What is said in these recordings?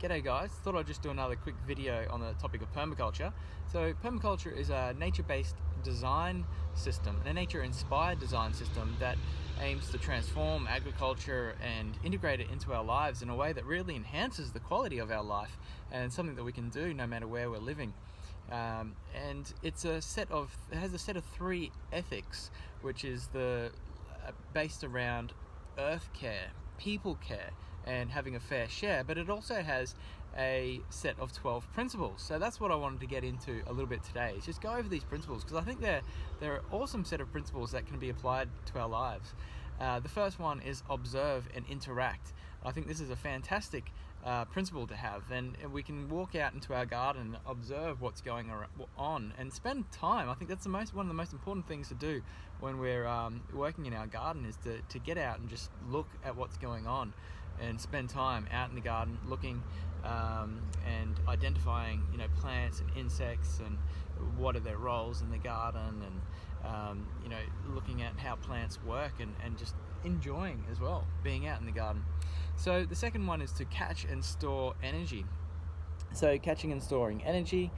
G'day guys, thought I'd just do another quick video on the topic of permaculture. So permaculture is a nature-based design system, a nature-inspired design system that aims to transform agriculture and integrate it into our lives in a way that really enhances the quality of our life and something that we can do no matter where we're living. And it has a set of three ethics, which is based around earth care, people care, and having a fair share, but it also has a set of 12 principles. So that's what I wanted to get into a little bit today, is just go over these principles, because I think they're an awesome set of principles that can be applied to our lives. The first one is observe and interact. I think this is a fantastic principle to have, and we can walk out into our garden and observe what's going on and spend time. I think that's one of the most important things to do when we're working in our garden, is to get out and just look at what's going on and spend time out in the garden looking and identifying plants and insects and what are their roles in the garden, and looking at how plants work and just enjoying as well being out in the garden. So the second one is to catch and store energy. So catching and storing energy,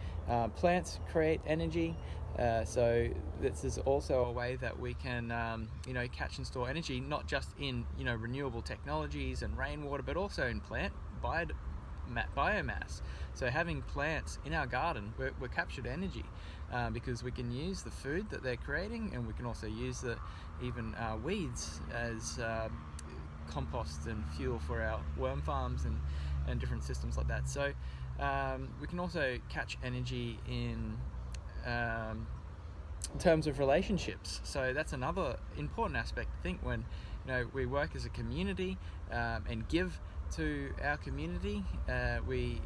plants create energy, so this is also a way that we can catch and store energy, not just in renewable technologies and rainwater, but also in plant biomass. So having plants in our garden, we're captured energy, because we can use the food that they're creating, and we can also use even weeds as compost and fuel for our worm farms and different systems like that. So we can also catch energy in terms of relationships. So that's another important aspect, I think, when we work as a community and give to our community. We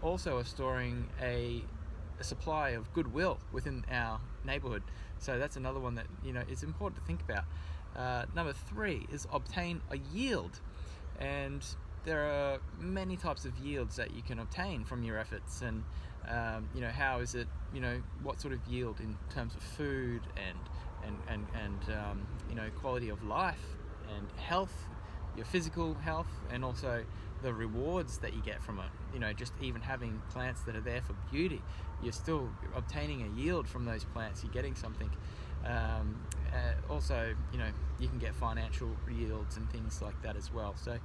also are storing a supply of goodwill within our neighborhood. So that's another one that is important to think about. Number 3 is obtain a yield, and there are many types of yields that you can obtain from your efforts, and how is it, what sort of yield in terms of food and quality of life and health, your physical health, and also the rewards that you get from it. Just even having plants that are there for beauty, you're still obtaining a yield from those plants. You're getting something. Also, you can get financial yields and things like that as well. So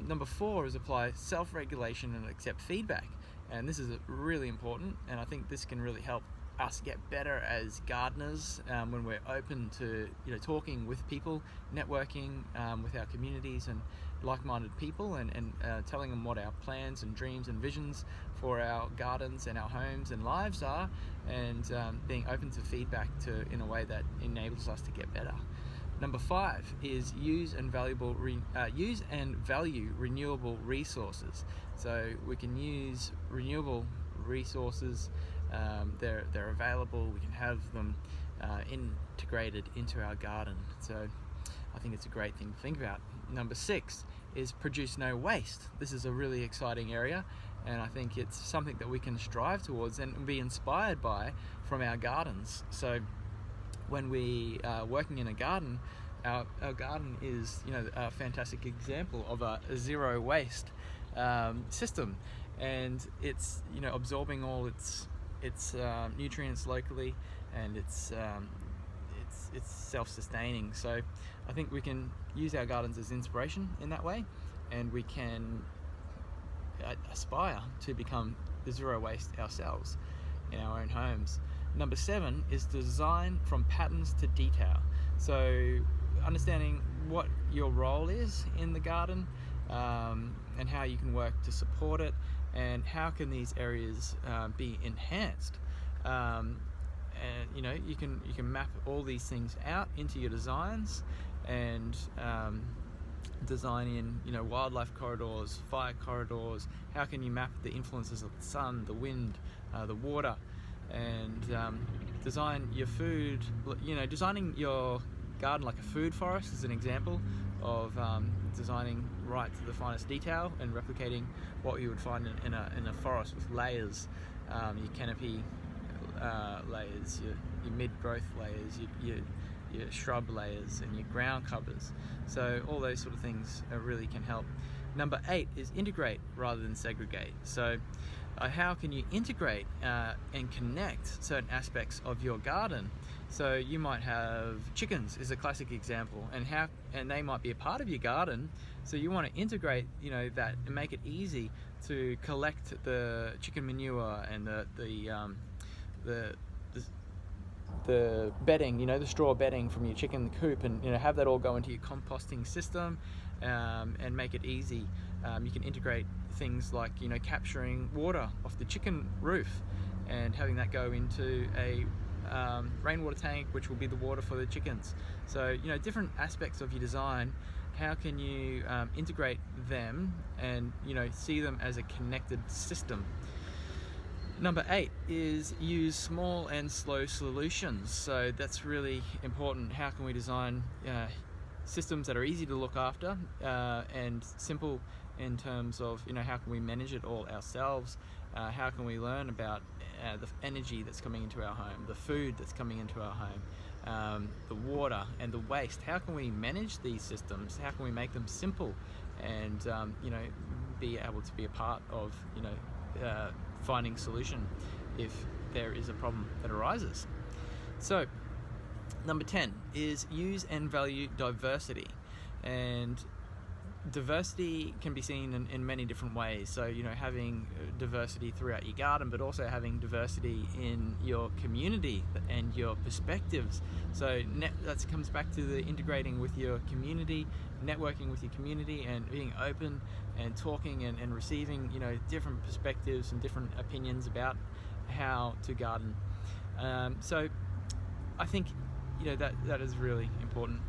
number 4 is apply self-regulation and accept feedback. And this is really important, and I think this can really help us get better as gardeners when we're open to talking with people, networking with our communities and like-minded people, and telling them what our plans and dreams and visions for our gardens and our homes and lives are, and being open to feedback in a way that enables us to get better. Number 5 is use and value renewable resources. So we can use renewable resources. They're available. We can have them integrated into our garden. So I think it's a great thing to think about. Number 6 is produce no waste. This is a really exciting area, and I think it's something that we can strive towards and be inspired by from our gardens. So when we are working in a garden, our garden is a fantastic example of a zero waste system, and it's absorbing all its nutrients locally, and it's self-sustaining. So I think we can use our gardens as inspiration in that way, and we can aspire to become zero waste ourselves in our own homes. Number 7 is design from patterns to detail. So understanding what your role is in the garden, and how you can work to support it, and how can these areas be enhanced. And you can map all these things out into your designs, and design in wildlife corridors, fire corridors. How can you map the influences of the sun, the wind, the water, and design your food. Designing your garden like a food forest is an example of designing right to the finest detail and replicating what you would find in a forest, with layers, your canopy layers, your mid-growth layers, your shrub layers, and your ground covers. So all those sort of things really can help Number 8 is integrate rather than segregate. So how can you integrate and connect certain aspects of your garden? So you might have chickens is a classic example, and they might be a part of your garden. So you want to integrate, that, and make it easy to collect the chicken manure and the bedding, the straw bedding from your chicken coop, and have that all go into your composting system, and make it easy. You can integrate things like capturing water off the chicken roof and having that go into a rainwater tank, which will be the water for the chickens. So different aspects of your design, how can you integrate them and see them as a connected system? Number 8 is use small and slow solutions. So that's really important. How can we design systems that are easy to look after and simple in terms of how can we manage it all ourselves? How can we learn about the energy that's coming into our home, the food that's coming into our home, the water and the waste? How can we manage these systems? How can we make them simple and be able to be a part of finding solution if there is a problem that arises? So number 10 is use and value diversity. And diversity can be seen in many different ways. So having diversity throughout your garden, but also having diversity in your community and your perspectives. So that comes back to the integrating with your community, networking with your community, and being open and talking and receiving different perspectives and different opinions about how to garden. So I think that is really important.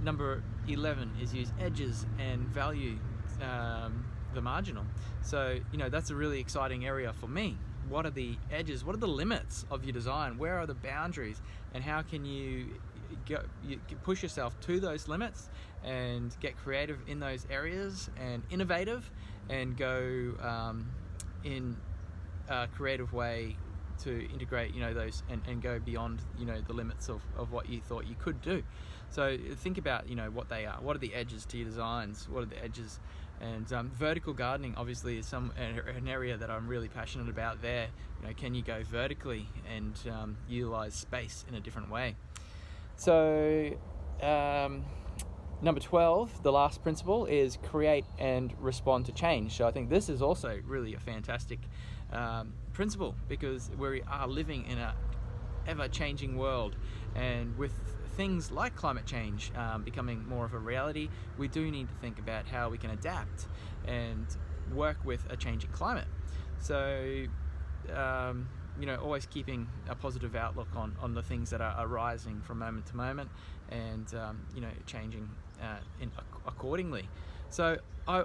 Number 11 is use edges and value the marginal. So that's a really exciting area for me. What are the edges? What are the limits of your design? Where are the boundaries? And how can you push yourself to those limits and get creative in those areas and innovative and go in a creative way to integrate those and go beyond the limits of what you thought you could do. So think about what they are. What are the edges to your designs? What are the edges? And vertical gardening obviously is an area that I'm really passionate about. There, can you go vertically and utilize space in a different way? So number 12, the last principle, is create and respond to change. So I think this is also really a fantastic principle, because we are living in a ever-changing world, and with things like climate change becoming more of a reality, we do need to think about how we can adapt and work with a changing climate. So always keeping a positive outlook on the things that are arising from moment to moment, and changing accordingly. So I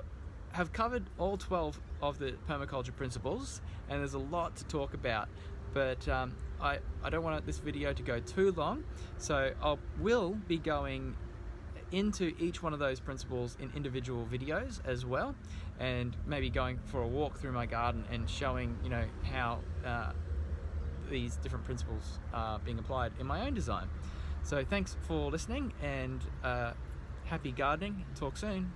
have covered all 12 of the permaculture principles, and there's a lot to talk about, but I don't want this video to go too long, so I will be going into each one of those principles in individual videos as well, and maybe going for a walk through my garden and showing how these different principles are being applied in my own design. So thanks for listening, and happy gardening. Talk soon.